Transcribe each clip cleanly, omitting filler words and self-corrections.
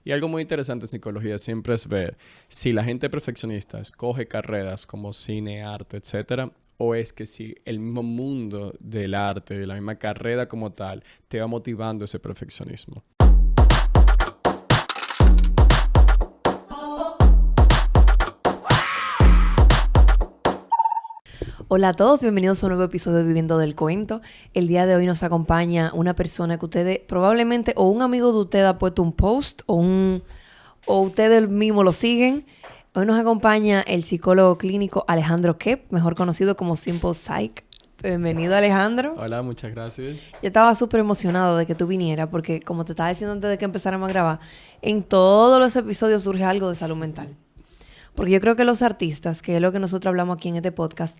Y algo muy interesante en psicología siempre es ver si la gente perfeccionista escoge carreras como cine, arte, etcétera, o es que si el mismo mundo del arte, la misma carrera como tal, te va motivando ese perfeccionismo. Hola a todos, bienvenidos a un nuevo episodio de Viviendo del Cuento. El día de hoy nos acompaña una persona que ustedes probablemente o un amigo de usted ha puesto un post o ustedes mismos lo siguen. Hoy nos acompaña el psicólogo clínico Alejandro Kep, mejor conocido como Simple Psych. Bienvenido, Alejandro. Hola, muchas gracias. Yo estaba súper emocionado de que tú vinieras porque, como te estaba diciendo antes de que empezáramos a grabar, en todos los episodios surge algo de salud mental. Porque yo creo que los artistas, que es lo que nosotros hablamos aquí en este podcast,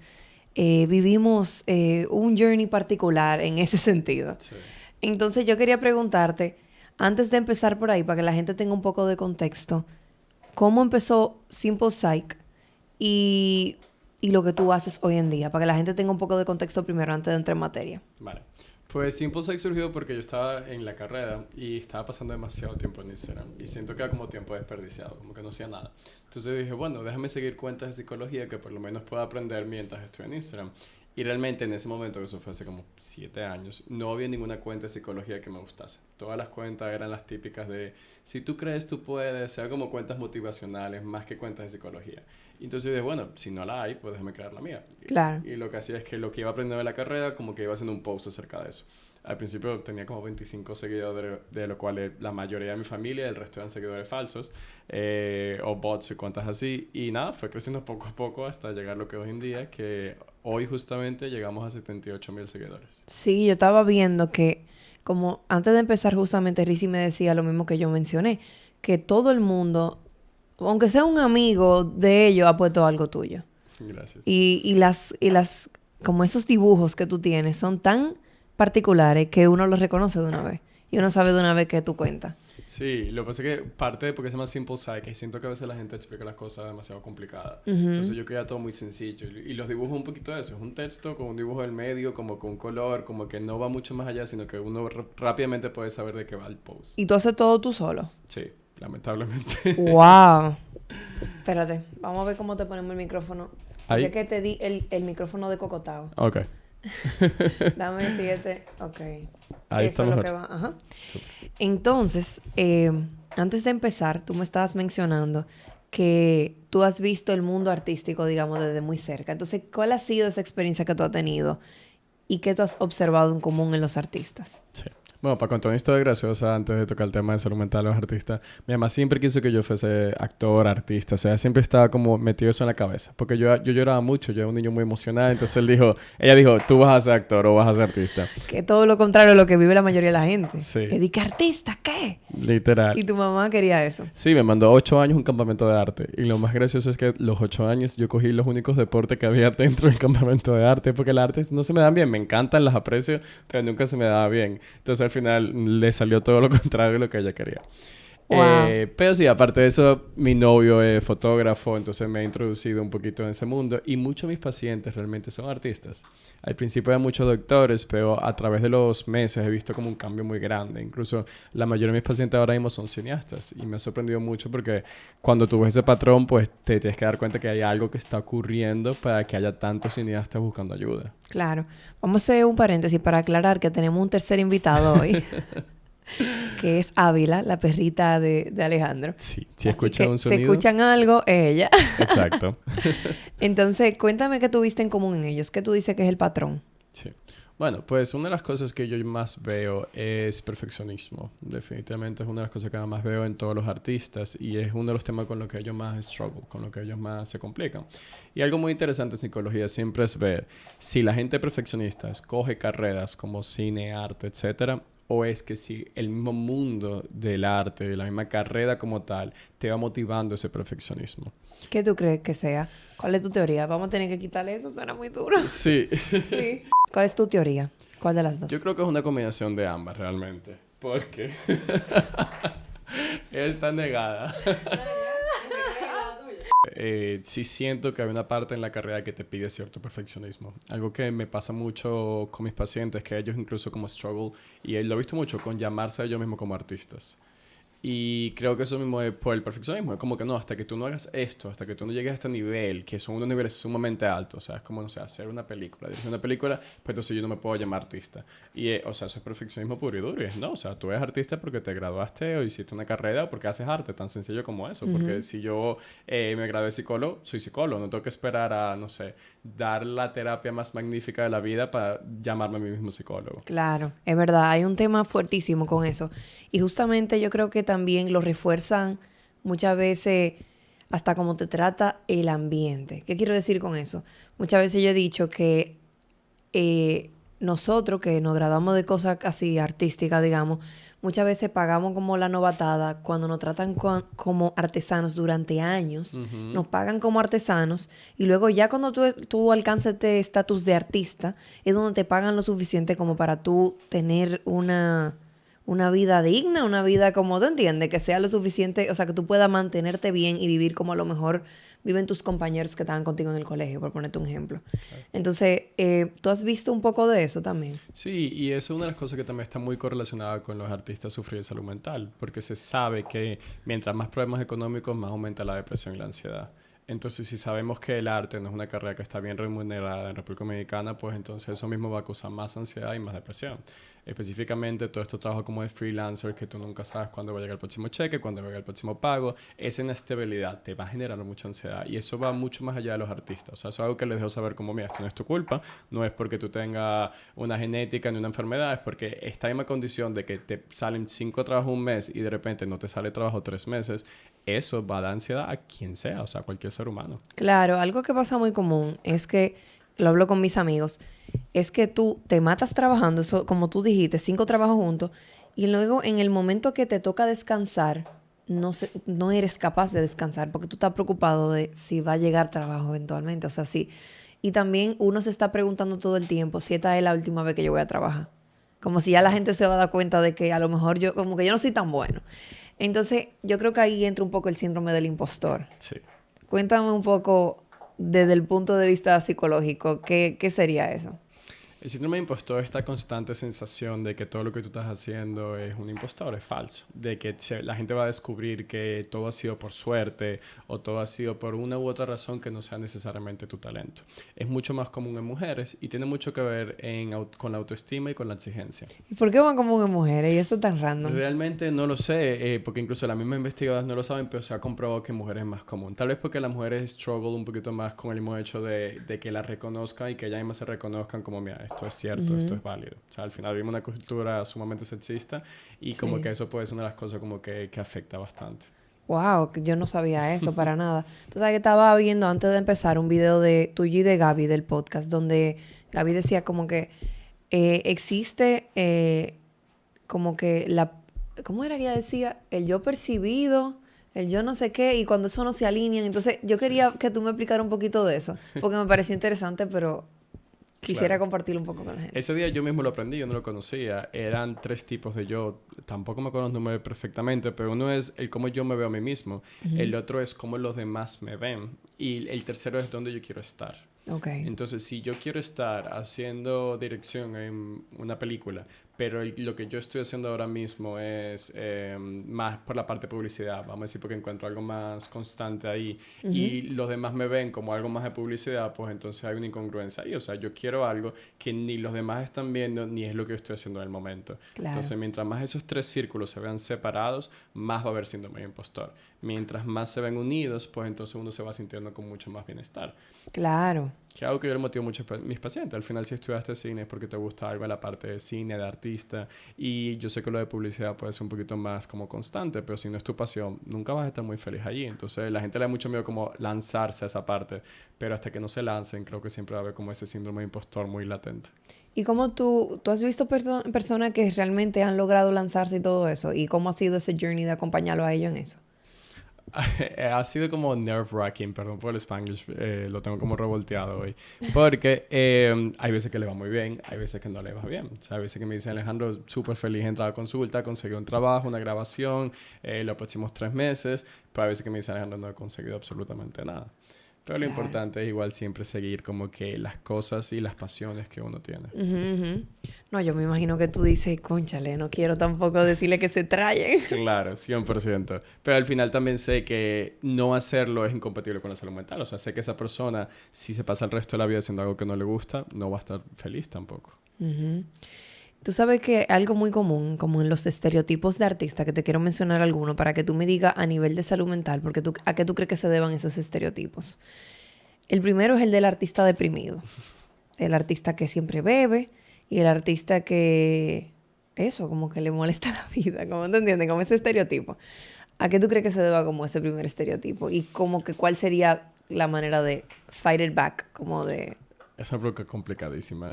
vivimos un journey particular en ese sentido. Sí. Entonces yo quería preguntarte, antes de empezar por ahí, para que la gente tenga un poco de contexto, ¿cómo empezó Simple Psych y lo que tú haces hoy en día? Para que la gente tenga un poco de contexto primero antes de entrar en materia. Vale. Pues Simple Psych surgió porque yo estaba en la carrera y estaba pasando demasiado tiempo en Instagram y siento que era como tiempo desperdiciado, como que no hacía nada. Entonces dije, bueno, déjame seguir cuentas de psicología que por lo menos pueda aprender mientras estoy en Instagram. Y realmente en ese momento, que eso fue hace como 7 años, no había ninguna cuenta de psicología que me gustase. Todas las cuentas eran las típicas de, si tú crees, tú puedes, sea como cuentas motivacionales más que cuentas de psicología. Y entonces dije, bueno, si no la hay, pues déjame crear la mía. Claro. Y lo que hacía es que lo que iba aprendiendo de la carrera, como que iba haciendo un post acerca de eso. Al principio tenía como 25 seguidores, de los cuales la mayoría de mi familia, el resto eran seguidores falsos, o bots y cuentas así. Y nada, fue creciendo poco a poco hasta llegar a lo que hoy en día, que hoy justamente llegamos a 78,000 seguidores. Sí, yo estaba viendo que, como antes de empezar justamente, Rizzy me decía lo mismo que yo mencioné, que todo el mundo, aunque sea un amigo de ellos, ha puesto algo tuyo. Gracias. Y las, como esos dibujos que tú tienes son tan particulares que uno los reconoce de una vez. Y uno sabe de una vez que tú cuentas. Sí, lo que pasa es que parte de porque se llama Simple Psych, y siento que a veces la gente explica las cosas demasiado complicadas. Entonces yo quería todo muy sencillo. Y los dibujo un poquito de eso. Es un texto con un dibujo del medio, como con un color, como que no va mucho más allá, sino que uno rápidamente puede saber de qué va el post. Y tú haces todo tú solo. Sí, lamentablemente. ¡Wow! Espérate, vamos a ver cómo te ponemos el micrófono. Porque Ahí. es que te di el micrófono de cocotado. Ok. Dame el siguiente. Ok. Ahí Eso está es lo mejor. que va. Ajá. Súper. Entonces, antes de empezar, tú me estabas mencionando que tú has visto el mundo artístico, digamos, desde muy cerca. Entonces, ¿cuál ha sido esa experiencia que tú has tenido y qué tú has observado en común en los artistas? Sí. Bueno, para contar una historia graciosa, antes de tocar el tema de salud mental de los artistas, mi mamá siempre quiso que yo fuese actor, artista. O sea, siempre estaba como metido eso en la cabeza. Porque yo lloraba mucho, yo era un niño muy emocional. Entonces ella dijo, tú vas a ser actor o vas a ser artista. Que todo lo contrario a lo que vive la mayoría de la gente. Sí. Que diga, ¿artista qué? Literal. Y tu mamá quería eso. Sí, me mandó 8 años a un campamento de arte. Y lo más gracioso es que los 8 años yo cogí los únicos deportes que había dentro del campamento de arte. Porque las artes no se me dan bien. Me encantan, las aprecio, pero nunca se me daba bien. Entonces al final le salió todo lo contrario de lo que ella quería. Wow. Pero sí, aparte de eso, mi novio es fotógrafo, entonces me ha introducido un poquito en ese mundo. Y muchos de mis pacientes realmente son artistas. Al principio eran muchos doctores, pero a través de los meses he visto como un cambio muy grande. Incluso la mayoría de mis pacientes ahora mismo son cineastas. Y me ha sorprendido mucho porque cuando tú ves ese patrón, pues te tienes que dar cuenta que hay algo que está ocurriendo para que haya tantos cineastas buscando ayuda. Claro. Vamos a hacer un paréntesis para aclarar que tenemos un tercer invitado hoy. Que es Ávila, la perrita de Alejandro. Sí, si escuchan un Si sonido. escuchan algo, es ella. Exacto. Entonces, cuéntame qué tuviste en común en ellos. ¿Qué tú dices que es el patrón? Sí. Bueno, pues una de las cosas que yo más veo es perfeccionismo. Definitivamente es una de las cosas que más veo en todos los artistas y es uno de los temas con los que ellos más struggle, con los que ellos más se complican. Y algo muy interesante en psicología siempre es ver si la gente perfeccionista escoge carreras como cine, arte, etcétera, o es que si el mismo mundo del arte, la misma carrera como tal, te va motivando ese perfeccionismo. ¿Qué tú crees que sea? ¿Cuál es tu teoría? Vamos a tener que quitarle eso, suena muy duro. Sí. Sí. ¿Cuál es tu teoría? ¿Cuál de las dos? Yo creo que es una combinación de ambas realmente. Porque ella está negada. Sí siento que hay una parte en la carrera que te pide cierto perfeccionismo. Algo que me pasa mucho con mis pacientes, que ellos incluso como struggle, y lo he visto mucho con llamarse a ellos mismos como artistas. Y creo que eso mismo es por el perfeccionismo. Es como que no, hasta que tú no hagas esto, hasta que tú no llegues a este nivel, que son unos niveles sumamente altos, o sea, es como, no sé, hacer una película, dirigir una película, pues entonces yo no me puedo llamar artista. Y, o sea, eso es perfeccionismo puro y duro. Y es, no, o sea, tú eres artista porque te graduaste o hiciste una carrera o porque haces arte, tan sencillo como eso. Porque si yo me gradué de psicólogo, soy psicólogo, no tengo que esperar a, no sé, dar la terapia más magnífica de la vida para llamarme a mí mismo psicólogo. Claro, es verdad, hay un tema fuertísimo con eso. Y justamente yo creo que también lo refuerzan muchas veces hasta cómo te trata el ambiente. ¿Qué quiero decir con eso? Muchas veces yo he dicho que nosotros que nos graduamos de cosas así artísticas, digamos, muchas veces pagamos como la novatada cuando nos tratan como artesanos durante años, nos pagan como artesanos y luego ya cuando tú alcanzas este estatus de artista es donde te pagan lo suficiente como para tú tener una vida digna, una vida como tú entiendes, que sea lo suficiente, o sea, que tú puedas mantenerte bien y vivir como a lo mejor viven tus compañeros que estaban contigo en el colegio, por ponerte un ejemplo. Entonces, ¿tú has visto un poco de eso también? Sí, y eso es una de las cosas que también está muy correlacionada con los artistas sufrir de salud mental, porque se sabe que mientras más problemas económicos, más aumenta la depresión y la ansiedad. Entonces, si sabemos que el arte no es una carrera que está bien remunerada en República Dominicana, pues entonces eso mismo va a causar más ansiedad y más depresión. Específicamente, todo este trabajo como de freelancer, que tú nunca sabes cuándo va a llegar el próximo cheque, cuándo va a llegar el próximo pago, esa inestabilidad te va a generar mucha ansiedad. Y eso va mucho más allá de los artistas. O sea, eso es algo que les dejo saber como, mira, esto no es tu culpa, no es porque tú tengas una genética ni una enfermedad, es porque esta misma condición de que te salen 5 trabajos un mes y de repente no te sale trabajo 3 meses, eso va a dar ansiedad a quien sea, o sea, a cualquier ser humano. Claro, algo que pasa muy común es que, lo hablo con mis amigos, es que tú te matas trabajando, eso, como tú dijiste, 5 trabajos juntos, y luego en el momento que te toca descansar, no eres capaz de descansar porque tú estás preocupado de si va a llegar trabajo eventualmente, o sea, sí. Y también uno se está preguntando todo el tiempo si esta es la última vez que yo voy a trabajar. Como si ya la gente se va a dar cuenta de que a lo mejor como que yo no soy tan bueno. Entonces, yo creo que ahí entra un poco el síndrome del impostor. Sí. Cuéntame un poco desde el punto de vista psicológico, ¿qué sería eso? El síndrome de impostor es esta constante sensación de que todo lo que tú estás haciendo es un impostor, es falso. De que la gente va a descubrir que todo ha sido por suerte o todo ha sido por una u otra razón que no sea necesariamente tu talento. Es mucho más común en mujeres y tiene mucho que ver con la autoestima y con la exigencia. ¿Y por qué van como en mujeres y eso tan random? Realmente no lo sé, porque incluso las mismas investigadoras no lo saben, pero se ha comprobado que en mujeres es más común. Tal vez porque las mujeres struggle un poquito más con el mismo hecho de que las reconozcan y que ellas mismas se reconozcan como, mira, esto es cierto, esto es válido. O sea, al final vivimos una cultura sumamente sexista y como que eso puede ser una de las cosas como que afecta bastante. Wow, yo no sabía eso para nada. Tú sabes que estaba viendo antes de empezar un video de tuyo y de Gaby del podcast, donde Gaby decía como que existe como que ¿cómo era que ella decía? El yo percibido, el yo no sé qué, y cuando eso no se alinean. Entonces, yo quería que tú me explicaras un poquito de eso, porque me pareció interesante, pero quisiera compartirlo un poco con la gente. Ese día yo mismo lo aprendí, yo no lo conocía. Eran 3 tipos de yo. Tampoco me acuerdo los nombres perfectamente, pero uno es el cómo yo me veo a mí mismo. El otro es cómo los demás me ven. Y el tercero es dónde yo quiero estar. Okay. Entonces, si yo quiero estar haciendo dirección en una película, pero lo que yo estoy haciendo ahora mismo es más por la parte de publicidad, vamos a decir, porque encuentro algo más constante ahí, y los demás me ven como algo más de publicidad, pues entonces hay una incongruencia ahí. O sea, yo quiero algo que ni los demás están viendo, ni es lo que yo estoy haciendo en el momento. Claro. Entonces, mientras más esos 3 círculos se vean separados, más va a haber síndrome de impostor. Mientras más se ven unidos, pues entonces uno se va sintiendo con mucho más bienestar. Claro. Que es algo que yo le motivo mucho a mis pacientes. Al final, si estudiaste cine es porque te gusta algo en la parte de cine, de artista. Y yo sé que lo de publicidad puede ser un poquito más como constante, pero si no es tu pasión, nunca vas a estar muy feliz allí. Entonces, la gente le da mucho miedo como lanzarse a esa parte. Pero hasta que no se lancen, creo que siempre va a haber como ese síndrome de impostor muy latente. ¿Y cómo tú has visto personas que realmente han logrado lanzarse y todo eso? ¿Y cómo ha sido ese journey de acompañarlo a ellos en eso? Ha sido como nerve-wracking, perdón por el Spanglish, lo tengo como revolteado hoy. Porque hay veces que le va muy bien, hay veces que no le va bien. O sea, hay veces que me dice Alejandro, súper feliz de entrar a consulta, conseguí un trabajo, una grabación, los próximos 3 meses. Pero hay veces que me dice Alejandro, no he conseguido absolutamente nada. Pero lo importante es igual siempre seguir como que las cosas y las pasiones que uno tiene. No, yo me imagino que tú dices, cónchale, no quiero tampoco decirle que se trayen. Claro, 100%. Pero al final también sé que no hacerlo es incompatible con la salud mental. O sea, sé que esa persona, si se pasa el resto de la vida haciendo algo que no le gusta, no va a estar feliz tampoco. Tú sabes que algo muy común, como en los estereotipos de artista, que te quiero mencionar alguno para que tú me digas a nivel de salud mental, porque ¿a qué tú crees que se deban esos estereotipos? El primero es el del artista deprimido. El artista que siempre bebe y el artista que... Eso, como que le molesta la vida. ¿Cómo te entiendes? Como ese estereotipo. ¿A qué tú crees que se deba como ese primer estereotipo? Y como que cuál sería la manera de fight it back, como de... Es una pregunta complicadísima.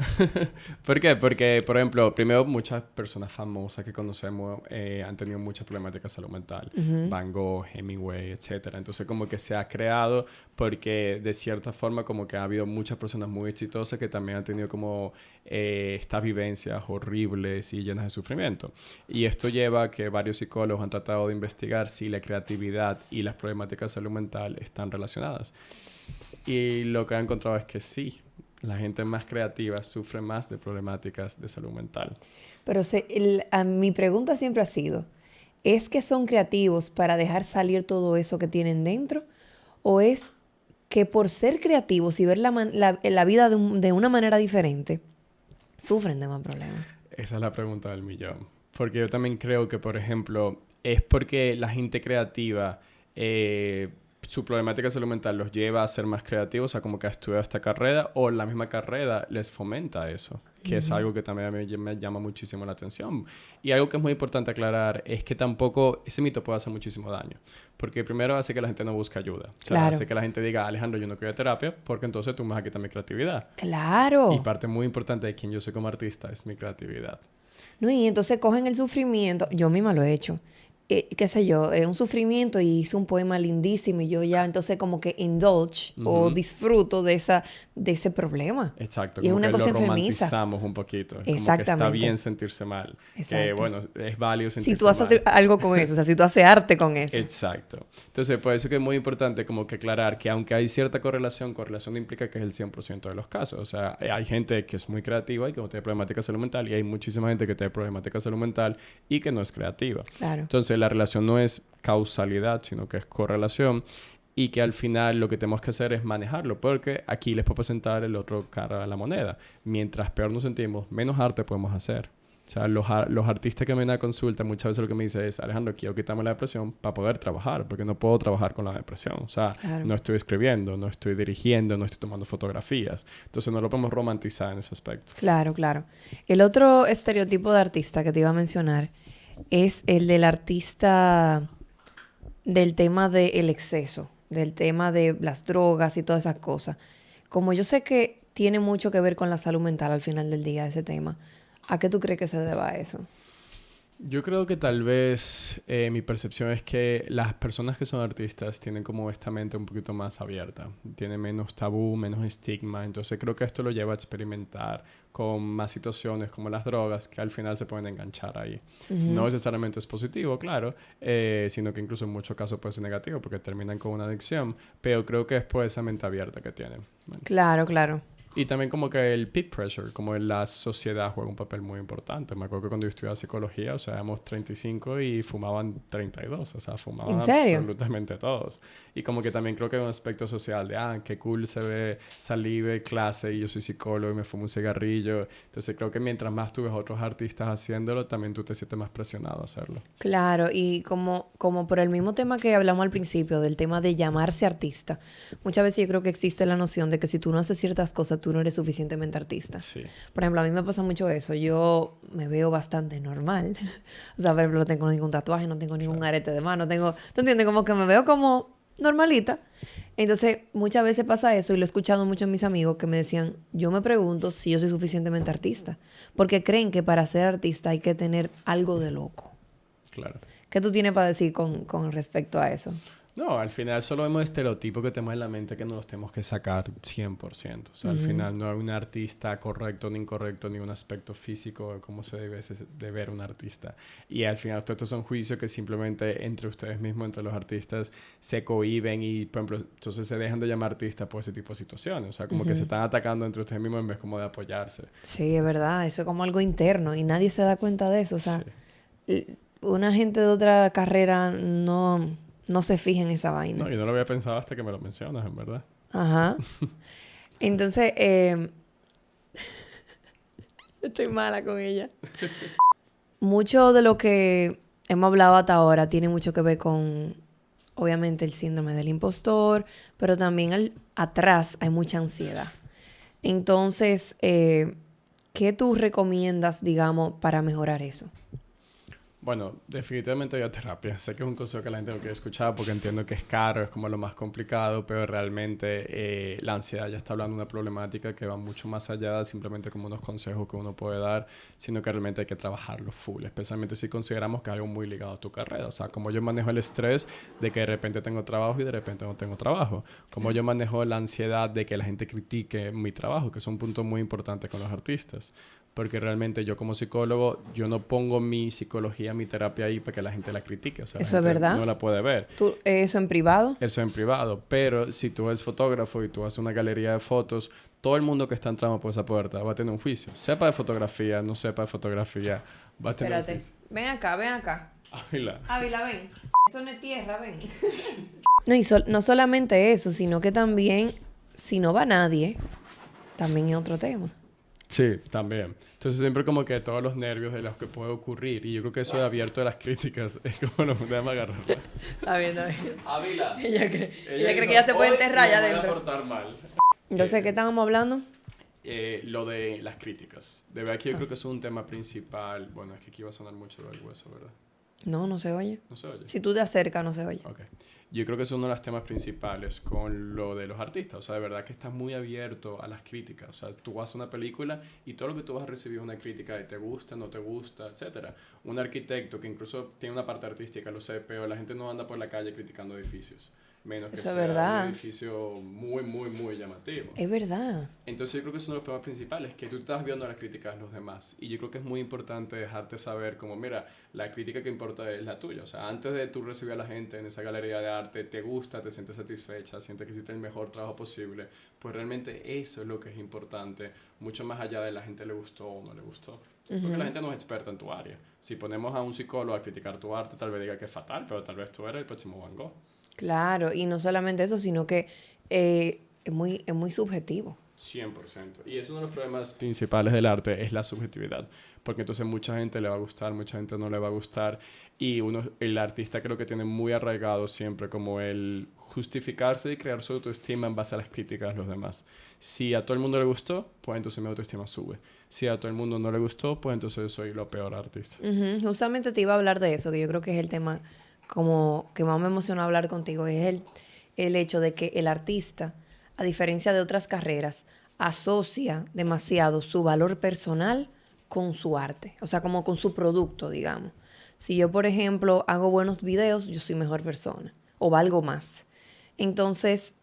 ¿Por qué? Porque, por ejemplo, primero muchas personas famosas que conocemos han tenido muchas problemáticas de salud mental. Van Gogh, Hemingway, etcétera. Entonces, como que se ha creado porque, de cierta forma, como que ha habido muchas personas muy exitosas que también han tenido como estas vivencias horribles y llenas de sufrimiento. Y esto lleva a que varios psicólogos han tratado de investigar si la creatividad y las problemáticas de salud mental están relacionadas. Y lo que han encontrado es que sí. La gente más creativa sufre más de problemáticas de salud mental. Pero mi pregunta siempre ha sido, ¿es que son creativos para dejar salir todo eso que tienen dentro? ¿O es que por ser creativos y ver la vida de una manera diferente, sufren de más problemas? Esa es la pregunta del millón. Porque yo también creo que, por ejemplo, es porque la gente creativa... su problemática de salud mental los lleva a ser más creativos, o sea, como que a estudiar esta carrera, o la misma carrera les fomenta eso, que es algo que también a mí me llama muchísimo la atención. Y algo que es muy importante aclarar es que tampoco ese mito puede hacer muchísimo daño, porque primero hace que la gente no busque ayuda. O sea, hace que la gente diga, Alejandro, yo no quiero terapia, porque entonces tú me vas a quitar mi creatividad. ¡Claro! Y parte muy importante de quien yo soy como artista es mi creatividad. No, y entonces cogen el sufrimiento, yo misma lo he hecho, qué sé yo, un sufrimiento y hice un poema lindísimo y yo ya entonces como que indulge o disfruto de ese problema. Exacto, y como es una que cosa lo enfermiza. romantizamos un poquito. Exactamente. Como que está bien sentirse mal. Exacto. Que bueno, es válido sentirse mal. Si tú haces algo con eso, o sea, si tú haces arte con eso. Exacto. Entonces, por eso que es muy importante como que aclarar que aunque hay cierta correlación no implica que es el 100% de los casos. O sea, hay gente que es muy creativa y que no tiene problemática de salud mental y hay muchísima gente que tiene problemática de salud mental y que no es creativa. Claro. Entonces, la relación no es causalidad, sino que es correlación y que al final lo que tenemos que hacer es manejarlo, porque aquí les puedo presentar el otro cara de la moneda. Mientras peor nos sentimos, menos arte podemos hacer. O sea, los artistas que me vienen a consulta muchas veces lo que me dicen es, Alejandro, quiero quitarme la depresión para poder trabajar, porque no puedo trabajar con la depresión. O sea, no estoy escribiendo, no estoy dirigiendo, no estoy tomando fotografías. Entonces no lo podemos romantizar en ese aspecto. Claro, claro. El otro estereotipo de artista que te iba a mencionar es el del artista del tema del exceso, del tema de las drogas y todas esas cosas. Como yo sé que tiene mucho que ver con la salud mental al final del día ese tema, ¿a qué tú crees que se deba eso? Yo creo que tal vez mi percepción es que las personas que son artistas tienen como esta mente un poquito más abierta, tienen menos tabú, menos estigma, entonces creo que esto lo lleva a experimentar con más situaciones como las drogas que al final se pueden enganchar ahí. No necesariamente es positivo, claro, sino que incluso en muchos casos puede ser negativo porque terminan con una adicción, pero creo que es por esa mente abierta que tienen. Bueno. Claro, claro. Y también como que el peer pressure, como en la sociedad juega un papel muy importante. Me acuerdo que cuando yo estudiaba psicología, o sea, éramos 35 y fumaban 32. O sea, fumaban absolutamente todos. Y como que también creo que hay un aspecto social de, qué cool se ve salir de clase y yo soy psicólogo y me fumo un cigarrillo. Entonces creo que mientras más tú ves a otros artistas haciéndolo, también tú te sientes más presionado a hacerlo. Claro, y como por el mismo tema que hablamos al principio, del tema de llamarse artista, muchas veces yo creo que existe la noción de que si tú no haces ciertas cosas, tú no eres suficientemente artista. Sí. Por ejemplo, a mí me pasa mucho eso. Yo me veo bastante normal. O sea, por ejemplo, no tengo ningún tatuaje, no tengo ningún arete de mano, ¿tú entiendes? Como que me veo como normalita. Entonces, muchas veces pasa eso y lo he escuchado mucho en mis amigos que me decían, yo me pregunto si yo soy suficientemente artista. Porque creen que para ser artista hay que tener algo de loco. Claro. ¿Qué tú tienes para decir con respecto a eso? No, al final solo vemos estereotipos que tenemos en la mente que no los tenemos que sacar 100%. O sea, al final no hay un artista correcto ni incorrecto, ni un aspecto físico de cómo se debe de ver un artista. Y al final todos estos son juicios que simplemente entre ustedes mismos, entre los artistas, se cohíben y, por ejemplo, entonces se dejan de llamar artistas por ese tipo de situaciones. O sea, como que se están atacando entre ustedes mismos en vez como de apoyarse. Sí, es verdad. Eso es como algo interno y nadie se da cuenta de eso. O sea, una gente de otra carrera no se fija en esa vaina. No, yo no lo había pensado hasta que me lo mencionas, en verdad. Ajá. Entonces, estoy mala con ella. Mucho de lo que hemos hablado hasta ahora tiene mucho que ver con, obviamente, el síndrome del impostor, pero también atrás hay mucha ansiedad. Entonces, ¿qué tú recomiendas, digamos, para mejorar eso? Bueno, definitivamente ir a terapia. Sé que es un consejo que la gente no quiere escuchar porque entiendo que es caro, es como lo más complicado, pero realmente la ansiedad ya está hablando de una problemática que va mucho más allá de simplemente como unos consejos que uno puede dar, sino que realmente hay que trabajarlo full, especialmente si consideramos que es algo muy ligado a tu carrera. O sea, como yo manejo el estrés de que de repente tengo trabajo y de repente no tengo trabajo. Como yo manejo la ansiedad de que la gente critique mi trabajo, que es un punto muy importante con los artistas. Porque realmente yo como psicólogo, yo no pongo mi psicología, mi terapia ahí para que la gente la critique. O sea, ¿Eso la es gente verdad? no la puede ver. ¿Eso en privado? Eso en privado. Pero si tú eres fotógrafo y tú haces una galería de fotos, todo el mundo que está entrando por esa puerta va a tener un juicio. Sepa de fotografía, no sepa de fotografía, va a tener un juicio. Ven acá, ven acá. Ávila. Ávila, ven. Eso no es tierra, ven. No, y no solamente eso, sino que también, si no va nadie, también es otro tema. Sí, también. Entonces siempre como que todos los nervios de los que puede ocurrir. Y yo creo que eso de abierto a las críticas es como lo déjame agarrarla. Está bien, está bien. Ávila. Ella cree que ya se puede enterrar allá adentro. Me voy a portar mal. Entonces, ¿qué estábamos hablando? Lo de las críticas. De verdad que yo creo que eso es un tema principal. Bueno, es que aquí va a sonar mucho lo del hueso, ¿verdad? No se oye. ¿No se oye? Si tú te acercas, no se oye. Ok. Yo creo que es uno de los temas principales con lo de los artistas. O sea, de verdad que estás muy abierto a las críticas. O sea, tú vas a una película y todo lo que tú vas a recibir es una crítica de te gusta, no te gusta, etcétera. Un arquitecto que incluso tiene una parte artística, lo sé, pero la gente no anda por la calle criticando edificios. Menos que Eso es sea verdad. un edificio muy, muy, muy llamativo. Es verdad. Entonces yo creo que es uno de los problemas principales, que tú estás viendo las críticas de los demás. Y yo creo que es muy importante dejarte saber como, mira, la crítica que importa es la tuya. O sea, antes de tú recibir a la gente en esa galería de arte, te gusta, te sientes satisfecha, sientes que hiciste el mejor trabajo posible, pues realmente eso es lo que es importante, mucho más allá de la gente le gustó o no le gustó. Porque la gente no es experta en tu área. Si ponemos a un psicólogo a criticar tu arte, tal vez diga que es fatal, pero tal vez tú eres el próximo Van Gogh. Claro, y no solamente eso, sino que es muy subjetivo. 100%. Y es uno de los problemas principales del arte, es la subjetividad. Porque entonces mucha gente le va a gustar, mucha gente no le va a gustar. Y el artista creo que tiene muy arraigado siempre como el justificarse y crear su autoestima en base a las críticas de los demás. Si a todo el mundo le gustó, pues entonces mi autoestima sube. Si a todo el mundo no le gustó, pues entonces soy lo peor artista. Justamente te iba a hablar de eso, que yo creo que es el tema como que más me emociona hablar contigo, es el hecho de que el artista, a diferencia de otras carreras, asocia demasiado su valor personal con su arte, o sea, como con su producto, digamos. Si yo, por ejemplo, hago buenos videos, yo soy mejor persona o valgo más. Entonces,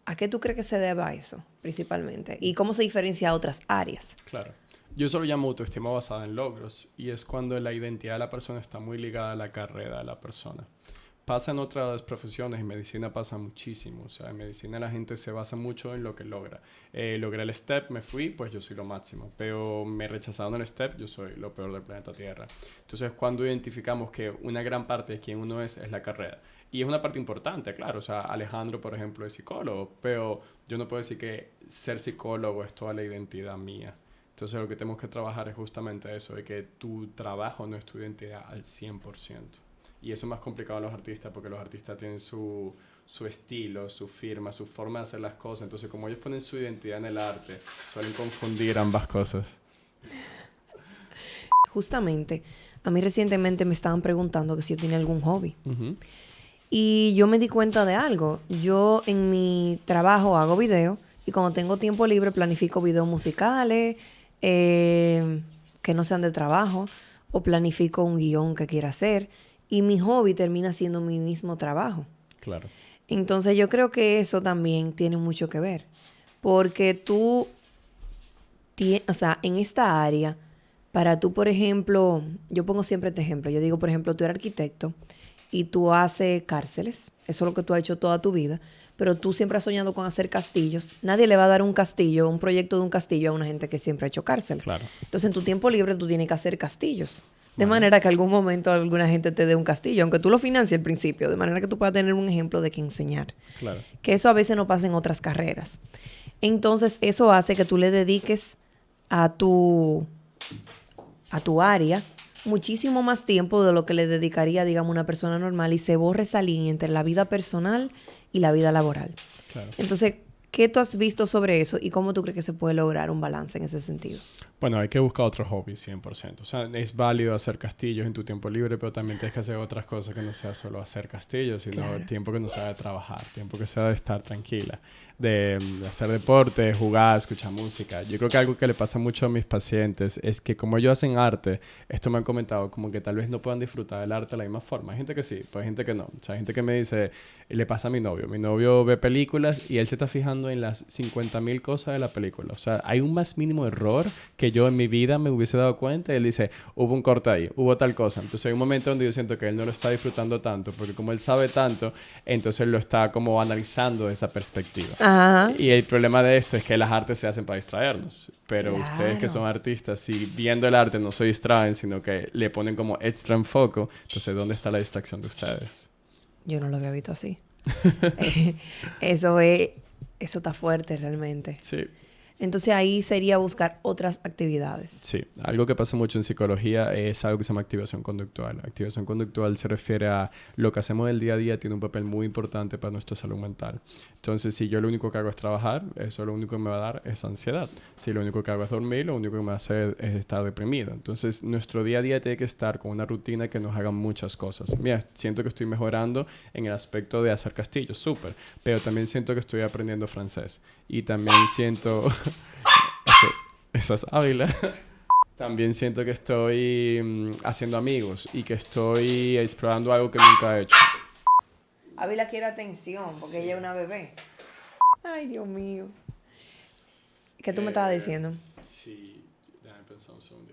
¿a qué tú crees que se deba eso, principalmente? ¿Y cómo se diferencia a otras áreas? Claro. Yo eso lo llamo autoestima basada en logros y es cuando la identidad de la persona está muy ligada a la carrera de la persona. Pasa en otras profesiones, en medicina pasa muchísimo. O sea, en medicina la gente se basa mucho en lo que logra. Logré el STEP, me fui, pues yo soy lo máximo. Pero me rechazaron el STEP, yo soy lo peor del planeta Tierra. Entonces, cuando identificamos que una gran parte de quien uno es la carrera. Y es una parte importante, claro. O sea, Alejandro, por ejemplo, es psicólogo. Pero yo no puedo decir que ser psicólogo es toda la identidad mía. Entonces, lo que tenemos que trabajar es justamente eso, de que tu trabajo no es tu identidad al 100%. Y eso es más complicado en los artistas porque los artistas tienen su estilo, su firma, su forma de hacer las cosas. Entonces, como ellos ponen su identidad en el arte, suelen confundir ambas cosas. Justamente, a mí recientemente me estaban preguntando que si yo tenía algún hobby. Uh-huh. Y yo me di cuenta de algo. Yo en mi trabajo hago video y cuando tengo tiempo libre planifico videos musicales que no sean de trabajo o planifico un guión que quiera hacer. Y mi hobby termina siendo mi mismo trabajo. Claro. Entonces yo creo que eso también tiene mucho que ver. Porque tú, o sea, en esta área, para tú, por ejemplo, yo pongo siempre este ejemplo. Yo digo, por ejemplo, tú eres arquitecto y tú haces cárceles. Eso es lo que tú has hecho toda tu vida. Pero tú siempre has soñado con hacer castillos. Nadie le va a dar un castillo, un proyecto de un castillo a una gente que siempre ha hecho cárceles. Claro. Entonces, en tu tiempo libre tú tienes que hacer castillos. De Bueno. manera que algún momento alguna gente te dé un castillo, aunque tú lo financies al principio, de manera que tú puedas tener un ejemplo de que enseñar. Claro. Que eso a veces no pasa en otras carreras. Entonces, eso hace que tú le dediques a tu área muchísimo más tiempo de lo que le dedicaría, digamos, una persona normal y se borre esa línea entre la vida personal y la vida laboral. Claro. Entonces, ¿qué tú has visto sobre eso y cómo tú crees que se puede lograr un balance en ese sentido? Bueno, hay que buscar otro hobby, 100%. O sea, es válido hacer castillos en tu tiempo libre, pero también tienes que hacer otras cosas que no sea solo hacer castillos, sino Claro. tiempo que no sea de trabajar, tiempo que sea de estar tranquila, de hacer deporte, jugar, escuchar música. Yo creo que algo que le pasa mucho a mis pacientes es que como ellos hacen arte, esto me han comentado, como que tal vez no puedan disfrutar del arte de la misma forma. Hay gente que sí, pero hay gente que no. O sea, hay gente que me dice, le pasa a mi novio. Mi novio ve películas y él se está fijando en las 50,000 cosas de la película. O sea, hay un más mínimo error que yo en mi vida me hubiese dado cuenta. Y él dice, hubo un corte ahí, hubo tal cosa. Entonces hay un momento donde yo siento que él no lo está disfrutando tanto, porque como él sabe tanto, entonces él lo está como analizando de esa perspectiva. Ajá. Y el problema de esto es que las artes se hacen para distraernos. Pero Claro. ustedes que son artistas, si viendo el arte no se distraen, sino que le ponen como extra enfoco, entonces ¿dónde está la distracción de ustedes? Yo no lo había visto así. Eso está fuerte realmente. Sí. Entonces ahí sería buscar otras actividades. Sí, algo que pasa mucho en psicología es algo que se llama activación conductual. Activación conductual se refiere a lo que hacemos el día a día, tiene un papel muy importante para nuestra salud mental. Entonces, si yo lo único que hago es trabajar, eso lo único que me va a dar es ansiedad. Si lo único que hago es dormir, lo único que me va a hacer es estar deprimido. Entonces, nuestro día a día tiene que estar con una rutina que nos haga muchas cosas. Mira, siento que estoy mejorando en el aspecto de hacer castillos, súper, pero también siento que estoy aprendiendo francés. Y también siento... Esa es Ávila. También siento que estoy haciendo amigos y que estoy explorando algo que nunca he hecho. Ávila quiere atención porque ella es una bebé. Ay, Dios mío. ¿Qué tú me estabas diciendo? Sí, déjame pensar un segundito.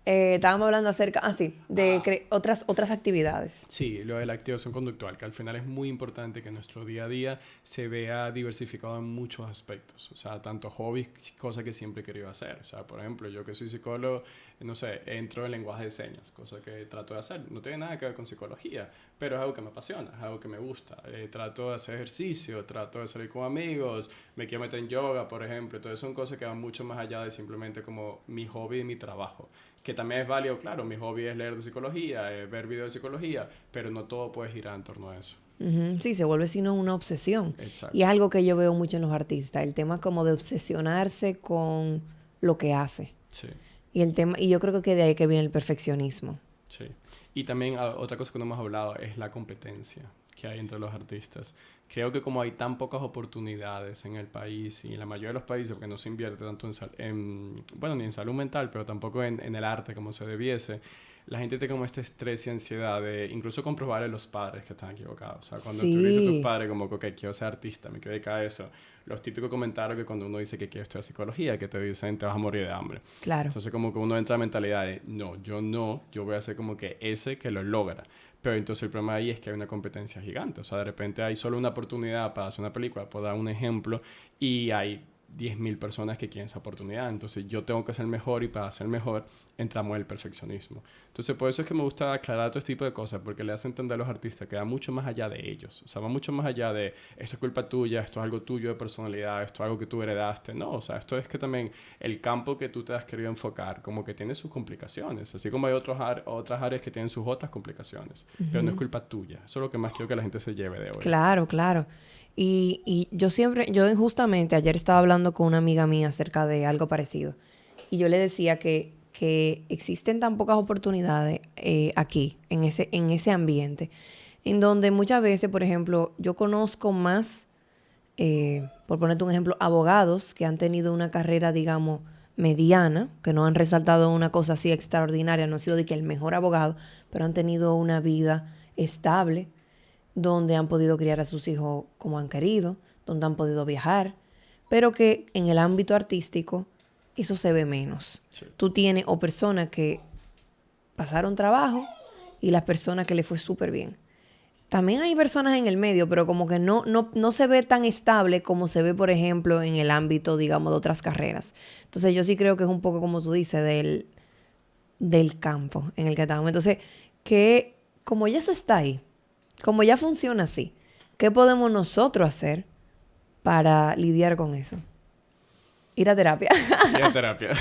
Estábamos hablando acerca, de otras actividades. Sí, lo de la activación conductual, que al final es muy importante que nuestro día a día se vea diversificado en muchos aspectos. O sea, tanto hobbies, cosas que siempre he querido hacer. O sea, por ejemplo, yo que soy psicólogo, no sé, entro en lenguaje de señas, cosa que trato de hacer. No tiene nada que ver con psicología, pero es algo que me apasiona, es algo que me gusta. Trato de hacer ejercicio, trato de salir con amigos, me quiero meter en yoga, por ejemplo. Entonces son cosas que van mucho más allá de simplemente como mi hobby y mi trabajo. Que también es válido, claro, mi hobby es leer de psicología, ver videos de psicología, pero no todo puede girar en torno a eso. Uh-huh. Sí, se vuelve sino una obsesión. Exacto. Y es algo que yo veo mucho en los artistas, el tema como de obsesionarse con lo que hace. Sí. Y yo creo que de ahí que viene el perfeccionismo. Sí. Y también otra cosa que no hemos hablado es la competencia que hay entre los artistas. Creo que como hay tan pocas oportunidades en el país y en la mayoría de los países, porque no se invierte tanto bueno, ni en salud mental, pero tampoco en el arte como se debiese, la gente tiene como este estrés y ansiedad de incluso comprobarle a los padres que están equivocados. O sea, cuando tú le dices a tus padres como que, ok, quiero ser artista, me quiero dedicar a eso, los típicos comentarios que cuando uno dice que quiere estudiar psicología, que te dicen te vas a morir de hambre. Claro. Entonces como que uno entra en la mentalidad de, no, yo voy a ser como que ese que lo logra. Pero entonces el problema ahí es que hay una competencia gigante. O sea, de repente hay solo una oportunidad para hacer una película, puedo dar un ejemplo, y hay 10,000 personas que quieren esa oportunidad. Entonces yo tengo que ser mejor y para ser mejor entramos en el perfeccionismo. Entonces por eso es que me gusta aclarar todo este tipo de cosas, porque le hace entender a los artistas que va mucho más allá de ellos. O sea, va mucho más allá de esto es culpa tuya, esto es algo tuyo de personalidad, esto es algo que tú heredaste. No, o sea, esto es que también el campo que tú te has querido enfocar como que tiene sus complicaciones, así como hay otras áreas que tienen sus otras complicaciones. Uh-huh. Pero no es culpa tuya. Eso es lo que más quiero que la gente se lleve de hoy. Claro, claro. Y yo justamente ayer estaba hablando con una amiga mía acerca de algo parecido. Y yo le decía que existen tan pocas oportunidades aquí, en ese ambiente, en donde muchas veces, por ejemplo, yo conozco más, por ponerte un ejemplo, abogados que han tenido una carrera, digamos, mediana, que no han resaltado una cosa así extraordinaria, no han sido de que el mejor abogado, pero han tenido una vida estable. donde han podido criar a sus hijos como han querido, donde han podido viajar, pero que en el ámbito artístico eso se ve menos. Sí. Tú tienes o personas que pasaron trabajo y las personas que le fue súper bien. También hay personas en el medio, pero como que no se ve tan estable como se ve, por ejemplo, en el ámbito, digamos, de otras carreras. Entonces yo sí creo que es un poco como tú dices, del campo en el que estamos. Entonces, que como ya eso está ahí, como ya funciona así, ¿qué podemos nosotros hacer para lidiar con eso? Ir a terapia. Ir a terapia.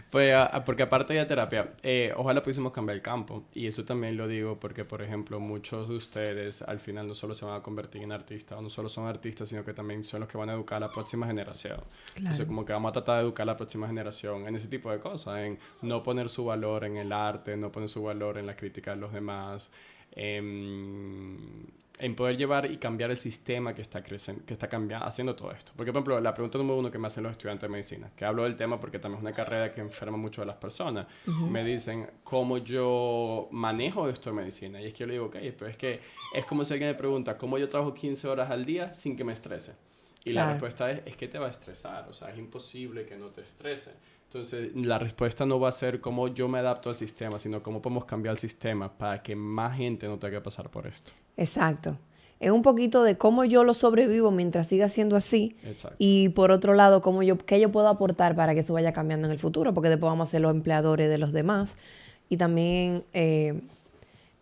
Pues, porque aparte de ir a terapia, ojalá pudiésemos cambiar el campo. Y eso también lo digo porque, por ejemplo, muchos de ustedes al final no solo se van a convertir en artistas, o no solo son artistas, sino que también son los que van a educar a la próxima generación. Claro. Entonces, como que vamos a tratar de educar a la próxima generación en ese tipo de cosas, en no poner su valor en el arte, no poner su valor en la crítica de los demás, en poder llevar y cambiar el sistema que está creciendo, que está cambiando, haciendo todo esto. Porque, por ejemplo, la pregunta número 1 que me hacen los estudiantes de medicina, que hablo del tema porque también es una carrera que enferma mucho a las personas, me dicen cómo yo manejo esto de medicina. Y es que yo le digo, ok, pero es que es como si alguien me pregunta, ¿cómo yo trabajo 15 horas al día sin que me estrese? Y la respuesta es que te va a estresar, o sea, es imposible que no te estrese. Entonces, la respuesta no va a ser cómo yo me adapto al sistema, sino cómo podemos cambiar el sistema para que más gente no tenga que pasar por esto. Exacto. Es un poquito de cómo yo lo sobrevivo mientras siga siendo así. Exacto. Y por otro lado, qué yo puedo aportar para que eso vaya cambiando en el futuro, porque después vamos a ser los empleadores de los demás. Y también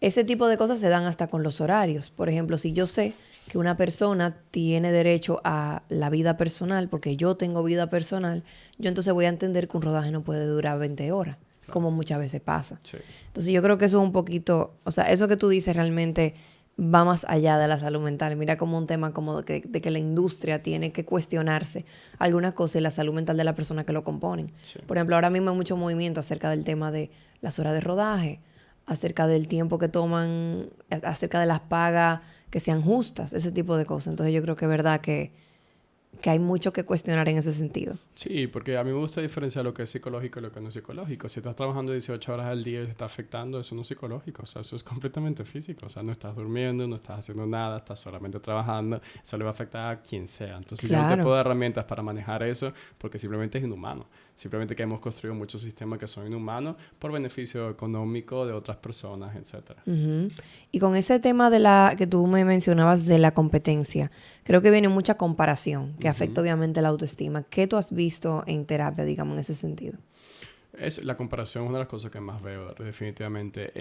ese tipo de cosas se dan hasta con los horarios. Por ejemplo, si yo sé que una persona tiene derecho a la vida personal, porque yo tengo vida personal, yo entonces voy a entender que un rodaje no puede durar 20 horas, claro, como muchas veces pasa. Sí. Entonces yo creo que eso es un poquito, o sea, eso que tú dices realmente va más allá de la salud mental. Mira como un tema como de que la industria tiene que cuestionarse algunas cosas y la salud mental de las personas que lo componen. Sí. Por ejemplo, ahora mismo hay mucho movimiento acerca del tema de las horas de rodaje, acerca del tiempo que toman, acerca de las pagas que sean justas, ese tipo de cosas. Entonces yo creo que es verdad que hay mucho que cuestionar en ese sentido. Sí, porque a mí me gusta diferenciar lo que es psicológico y lo que no es psicológico. Si estás trabajando 18 horas al día y te está afectando, eso no es psicológico, o sea, eso es completamente físico. O sea, no estás durmiendo, no estás haciendo nada, estás solamente trabajando, eso le va a afectar a quien sea. Entonces claro, yo no te puedo dar herramientas para manejar eso porque simplemente es inhumano. Simplemente que hemos construido muchos sistemas que son inhumanos por beneficio económico de otras personas, etc. Uh-huh. Y con ese tema que tú me mencionabas de la competencia, creo que viene mucha comparación que afecta obviamente la autoestima. ¿Qué tú has visto en terapia, digamos, en ese sentido? La comparación es una de las cosas que más veo, definitivamente.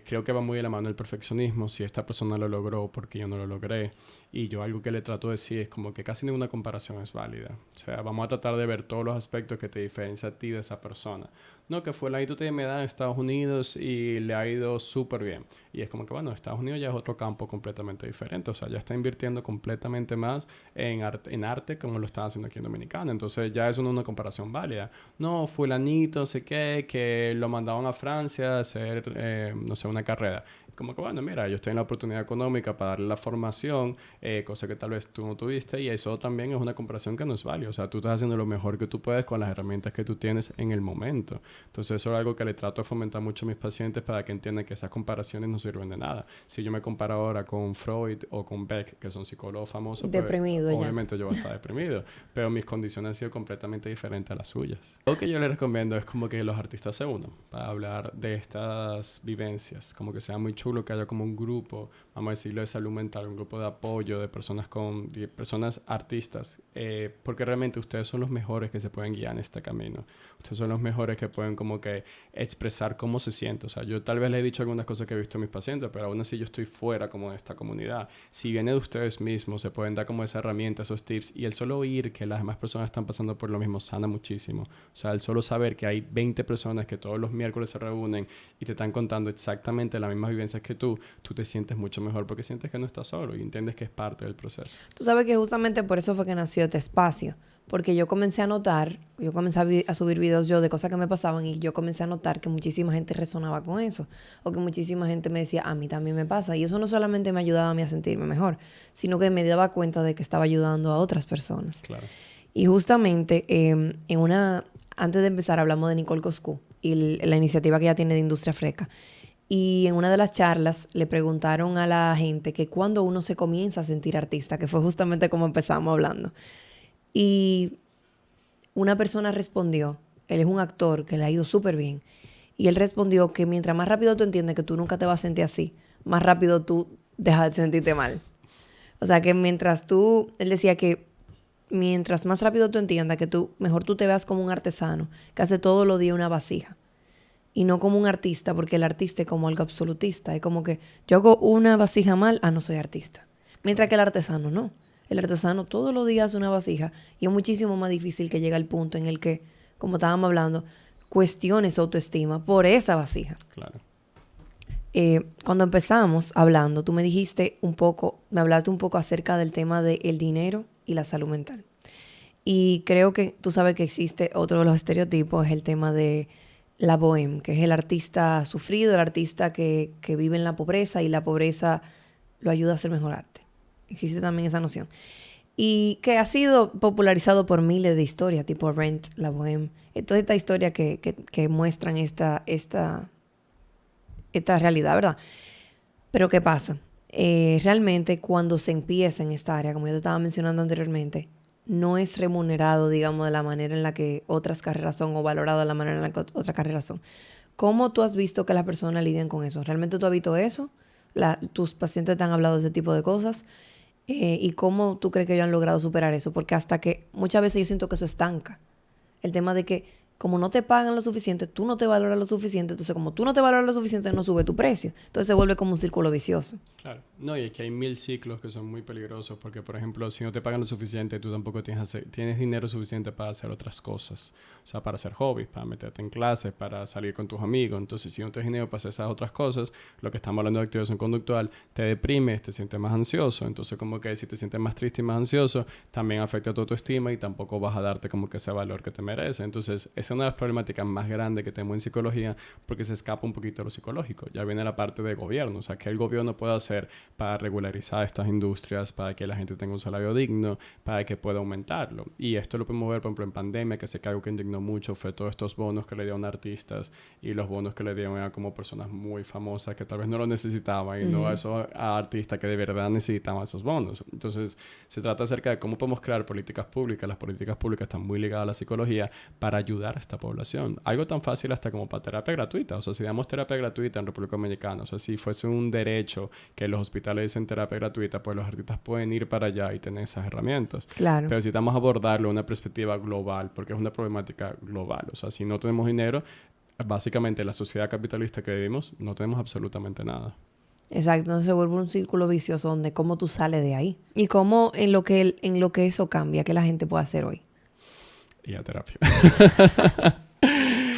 Creo que va muy de la mano el perfeccionismo. Si esta persona lo logró, porque yo no lo logré. Y yo algo que le trato de decir es como que casi ninguna comparación es válida. O sea, vamos a tratar de ver todos los aspectos que te diferencian a ti de esa persona. No, que fulanito tiene edad en Estados Unidos y le ha ido súper bien. Y es como que, bueno, Estados Unidos ya es otro campo completamente diferente. O sea, ya está invirtiendo completamente más en arte como lo están haciendo aquí en Dominicana. Entonces, ya es una comparación válida. No, fulanito, no sé qué, que lo mandaban a Francia a hacer, no sé, una carrera. Como que, bueno, mira, ellos tienen la oportunidad económica para darle la formación, cosa que tal vez tú no tuviste, y eso también es una comparación que no es válida. O sea, tú estás haciendo lo mejor que tú puedes con las herramientas que tú tienes en el momento. Entonces, eso es algo que le trato de fomentar mucho a mis pacientes para que entiendan que esas comparaciones no sirven de nada. Si yo me comparo ahora con Freud o con Beck, que son psicólogos famosos, deprimido pues, obviamente yo voy a estar deprimido, pero mis condiciones han sido completamente diferentes a las suyas. Lo que yo les recomiendo es como que los artistas se unan para hablar de estas vivencias, como que sea muy chulo que haya como un grupo, vamos a decirlo, de salud mental, un grupo de apoyo de personas artistas, porque realmente ustedes son los mejores que se pueden guiar en este camino. Ustedes son los mejores que pueden como que expresar cómo se siente. O sea, yo tal vez le he dicho algunas cosas que he visto a mis pacientes, pero aún así yo estoy fuera como de esta comunidad. Si viene de ustedes mismos, se pueden dar como esa herramienta, esos tips, y el solo oír que las demás personas están pasando por lo mismo sana muchísimo. O sea, el solo saber que hay 20 personas que todos los miércoles se reúnen y te están contando exactamente las mismas vivencias que tú te sientes mucho mejor porque sientes que no estás solo y entiendes que es parte del proceso. Tú sabes que justamente por eso fue que nació este espacio. Porque yo comencé a notar, yo comencé a subir videos yo de cosas que me pasaban y yo comencé a notar que muchísima gente resonaba con eso. O que muchísima gente me decía, a mí también me pasa. Y eso no solamente me ayudaba a mí a sentirme mejor, sino que me daba cuenta de que estaba ayudando a otras personas. Claro. Y justamente, antes de empezar hablamos de Nicole Coscu y la iniciativa que ella tiene de Industria Freca. Y en una de las charlas le preguntaron a la gente que cuando uno se comienza a sentir artista, que fue justamente como empezamos hablando. Y una persona respondió, él es un actor que le ha ido súper bien, y él respondió que mientras más rápido tú entiendes que tú nunca te vas a sentir así, más rápido tú dejas de sentirte mal. O sea, que él decía que mientras más rápido tú entiendas que mejor tú te veas como un artesano, que hace todo lo día una vasija, y no como un artista, porque el artista es como algo absolutista, es como que yo hago una vasija mal, no soy artista. Mientras que el artesano no. El artesano todos los días hace una vasija y es muchísimo más difícil que llegue al punto en el que, como estábamos hablando, cuestione su autoestima por esa vasija. Claro. Cuando empezamos hablando, tú me hablaste un poco acerca del tema del dinero y la salud mental. Y creo que tú sabes que existe otro de los estereotipos, es el tema de la bohème, que es el artista sufrido, el artista que vive en la pobreza y la pobreza lo ayuda a hacer mejor arte. Existe también esa noción. Y que ha sido popularizado por miles de historias, tipo Rent, la bohème. Toda esta historia que muestran esta realidad, ¿verdad? Pero ¿qué pasa? Realmente cuando se empieza en esta área, como yo te estaba mencionando anteriormente, no es remunerado, digamos, de la manera en la que otras carreras son o valorado de la manera en la que otras carreras son. ¿Cómo tú has visto que las personas lidian con eso? ¿Realmente tú has visto eso? ¿Tus pacientes te han hablado de ese tipo de cosas? ¿Y cómo tú crees que ellos han logrado superar eso? Porque hasta que muchas veces yo siento que eso estanca. El tema de que como no te pagan lo suficiente, tú no te valoras lo suficiente. Entonces, como tú no te valoras lo suficiente, no sube tu precio. Entonces, se vuelve como un círculo vicioso. Claro. No, y es que hay 1000 ciclos que son muy peligrosos porque, por ejemplo, si no te pagan lo suficiente, tú tampoco tienes dinero suficiente para hacer otras cosas. O sea, para hacer hobbies, para meterte en clases, para salir con tus amigos. Entonces, si no tienes dinero para hacer esas otras cosas, lo que estamos hablando de activación conductual, te deprimes, te sientes más ansioso. Entonces, como que si te sientes más triste y más ansioso, también afecta tu autoestima y tampoco vas a darte como que ese valor que te merece. Entonces, esa es una de las problemáticas más grandes que tenemos en psicología porque se escapa un poquito de lo psicológico. Ya viene la parte de gobierno. O sea, que el gobierno puede hacer para regularizar estas industrias, para que la gente tenga un salario digno, para que pueda aumentarlo. Y esto lo podemos ver, por ejemplo, en pandemia, que sé que algo que indignó mucho fue todos estos bonos que le dieron a artistas y los bonos que le dieron a como personas muy famosas que tal vez no lo necesitaban y no a esos artistas que de verdad necesitaban esos bonos. Entonces, se trata acerca de cómo podemos crear políticas públicas. Las políticas públicas están muy ligadas a la psicología para ayudar a esta población. Algo tan fácil hasta como para terapia gratuita. O sea, si damos terapia gratuita en República Dominicana, o sea, si fuese un derecho que los hospitales dicen terapia gratuita, pues los artistas pueden ir para allá y tener esas herramientas. Claro. Pero necesitamos abordarlo de una perspectiva global, porque es una problemática global. O sea, si no tenemos dinero, básicamente la sociedad capitalista que vivimos, no tenemos absolutamente nada. Exacto, entonces se vuelve un círculo vicioso donde cómo tú sales de ahí y cómo en lo que eso cambia, que la gente puede hacer hoy. Y a terapia.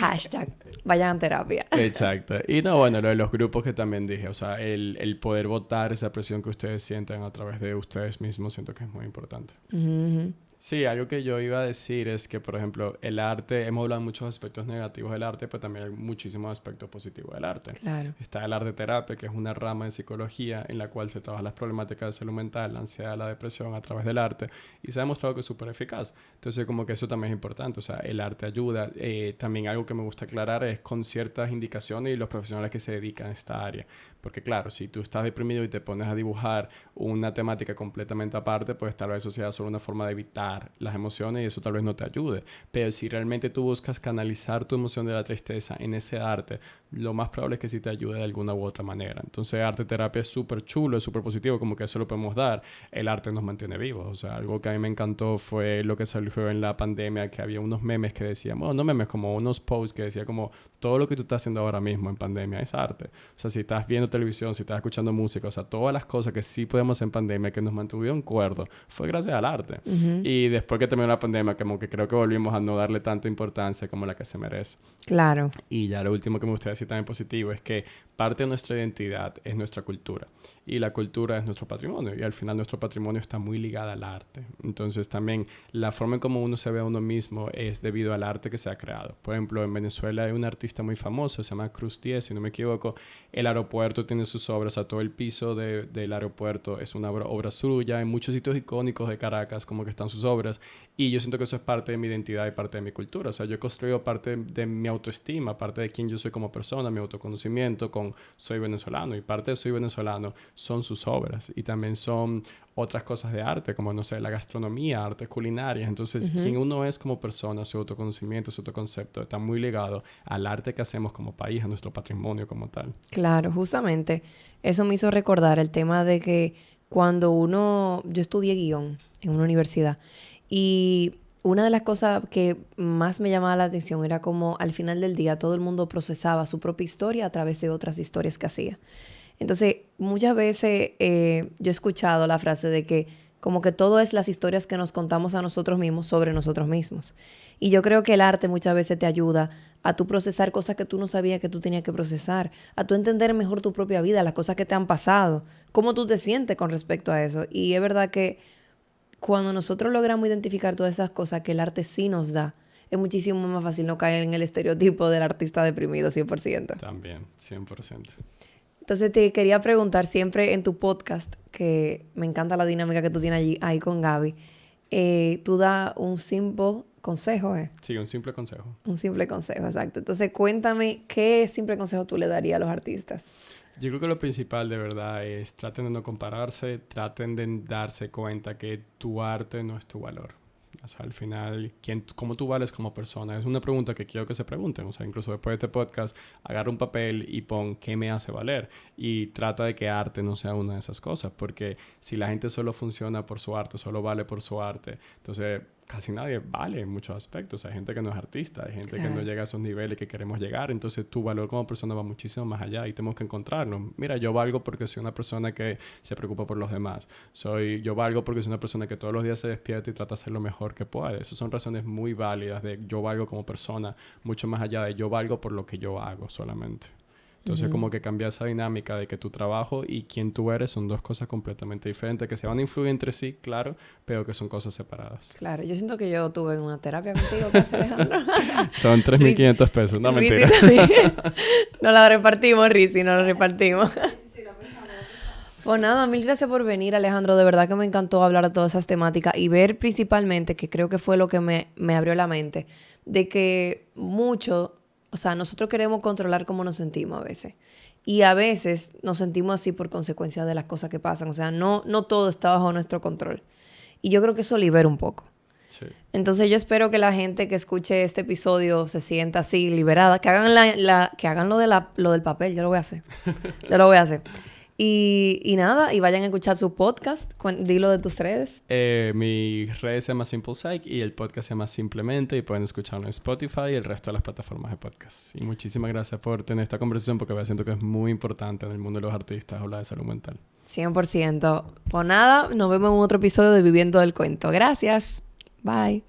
Hashtag, vayan a terapia. Exacto. Y no, bueno, lo de los grupos que también dije, o sea, el poder votar esa presión que ustedes sienten a través de ustedes mismos, siento que es muy importante. Uh-huh. Sí, algo que yo iba a decir es que, por ejemplo, el arte, hemos hablado de muchos aspectos negativos del arte, pero también hay muchísimos aspectos positivos del arte. Claro. Está el arte terapia, que es una rama de psicología en la cual se trabaja las problemáticas de salud mental, la ansiedad, la depresión a través del arte, y se ha demostrado que es súper eficaz. Entonces, como que eso también es importante, o sea, el arte ayuda. También algo que me gusta aclarar es con ciertas indicaciones y los profesionales que se dedican a esta área. Porque claro, si tú estás deprimido y te pones a dibujar una temática completamente aparte, pues tal vez eso sea solo una forma de evitar las emociones y eso tal vez no te ayude. Pero si realmente tú buscas canalizar tu emoción de la tristeza en ese arte, lo más probable es que sí te ayude de alguna u otra manera. Entonces, arte terapia es súper chulo, es súper positivo, como que eso lo podemos dar. El arte nos mantiene vivos. O sea, algo que a mí me encantó fue lo que salió en la pandemia, que había unos memes que decían, bueno, no memes, como unos posts que decía como todo lo que tú estás haciendo ahora mismo en pandemia es arte. O sea, si estás viendo televisión, si estás escuchando música, o sea, todas las cosas que sí podemos hacer en pandemia que nos mantuvieron cuerdos fue gracias al arte. Uh-huh. Y después que terminó la pandemia, como que creo que volvimos a no darle tanta importancia como la que se merece. Claro. Y ya lo último que me gustaría decir también positivo es que parte de nuestra identidad es nuestra cultura y la cultura es nuestro patrimonio y al final nuestro patrimonio está muy ligado al arte. Entonces también la forma en cómo uno se ve a uno mismo es debido al arte que se ha creado. Por ejemplo, en Venezuela hay un artista muy famoso, se llama Cruz 10, si no me equivoco. El aeropuerto tiene sus obras, a todo el piso del aeropuerto es una obra suya. En muchos sitios icónicos de Caracas como que están sus obras y yo siento que eso es parte de mi identidad y parte de mi cultura. O sea, yo he construido parte de mi autoestima, parte de quién yo soy como persona, mi autoconocimiento con con soy venezolano, y parte de soy venezolano son sus obras y también son otras cosas de arte, como, no sé, la gastronomía, artes culinarias. Entonces, quién uno es como persona, su autoconocimiento, su autoconcepto, está muy ligado al arte que hacemos como país, a nuestro patrimonio como tal. Claro, justamente eso me hizo recordar el tema de que yo estudié guión en una universidad y una de las cosas que más me llamaba la atención era como al final del día todo el mundo procesaba su propia historia a través de otras historias que hacía. Entonces, muchas veces yo he escuchado la frase de que como que todo es las historias que nos contamos a nosotros mismos sobre nosotros mismos. Y yo creo que el arte muchas veces te ayuda a tú procesar cosas que tú no sabías que tú tenías que procesar, a tú entender mejor tu propia vida, las cosas que te han pasado, cómo tú te sientes con respecto a eso. Y es verdad que cuando nosotros logramos identificar todas esas cosas que el arte sí nos da, es muchísimo más fácil no caer en el estereotipo del artista deprimido 100%. También, 100%. Entonces te quería preguntar siempre en tu podcast, que me encanta la dinámica que tú tienes allí, ahí con Gaby, tú das un simple consejo, ¿eh? Sí, un simple consejo. Un simple consejo, exacto. Entonces cuéntame, ¿qué simple consejo tú le darías a los artistas? Yo creo que lo principal de verdad es traten de no compararse, traten de darse cuenta que tu arte no es tu valor. O sea, al final, ¿cómo tú vales como persona? Es una pregunta que quiero que se pregunten. O sea, incluso después de este podcast, agarra un papel y pon ¿qué me hace valer? Y trata de que arte no sea una de esas cosas. Porque si la gente solo funciona por su arte, solo vale por su arte, entonces casi nadie vale en muchos aspectos. Hay gente que no es artista, hay gente que no llega a esos niveles que queremos llegar. Entonces tu valor como persona va muchísimo más allá y tenemos que encontrarlo. Mira, yo valgo porque soy una persona que se preocupa por los demás. Yo valgo porque soy una persona que todos los días se despierta y trata de hacer lo mejor que puede. Esas son razones muy válidas de yo valgo como persona, mucho más allá de yo valgo por lo que yo hago solamente. Entonces, como que cambia esa dinámica de que tu trabajo y quién tú eres son dos cosas completamente diferentes, que se van a influir entre sí, claro, pero que son cosas separadas. Claro, yo siento que yo tuve una terapia contigo, casi, Alejandro. Son 3.500 pesos, no, mentira. Nos la repartimos, Rizzi, nos la repartimos. Pues nada, mil gracias por venir, Alejandro. De verdad que me encantó hablar de todas esas temáticas y ver principalmente, que creo que fue lo que me abrió la mente, de que o sea, nosotros queremos controlar cómo nos sentimos a veces. Y a veces nos sentimos así por consecuencia de las cosas que pasan. O sea, no todo está bajo nuestro control. Y yo creo que eso libera un poco. Sí. Entonces yo espero que la gente que escuche este episodio se sienta así, liberada. Que hagan que hagan lo del papel. Yo lo voy a hacer. Yo lo voy a hacer. Y nada, y vayan a escuchar su podcast. Dilo de tus redes. Mi red se llama Simple Psych y el podcast se llama Simplemente y pueden escucharlo en Spotify y el resto de las plataformas de podcast. Y muchísimas gracias por tener esta conversación porque siento que es muy importante en el mundo de los artistas hablar de salud mental. 100%. Pues nada, nos vemos en otro episodio de Viviendo del Cuento. Gracias. Bye.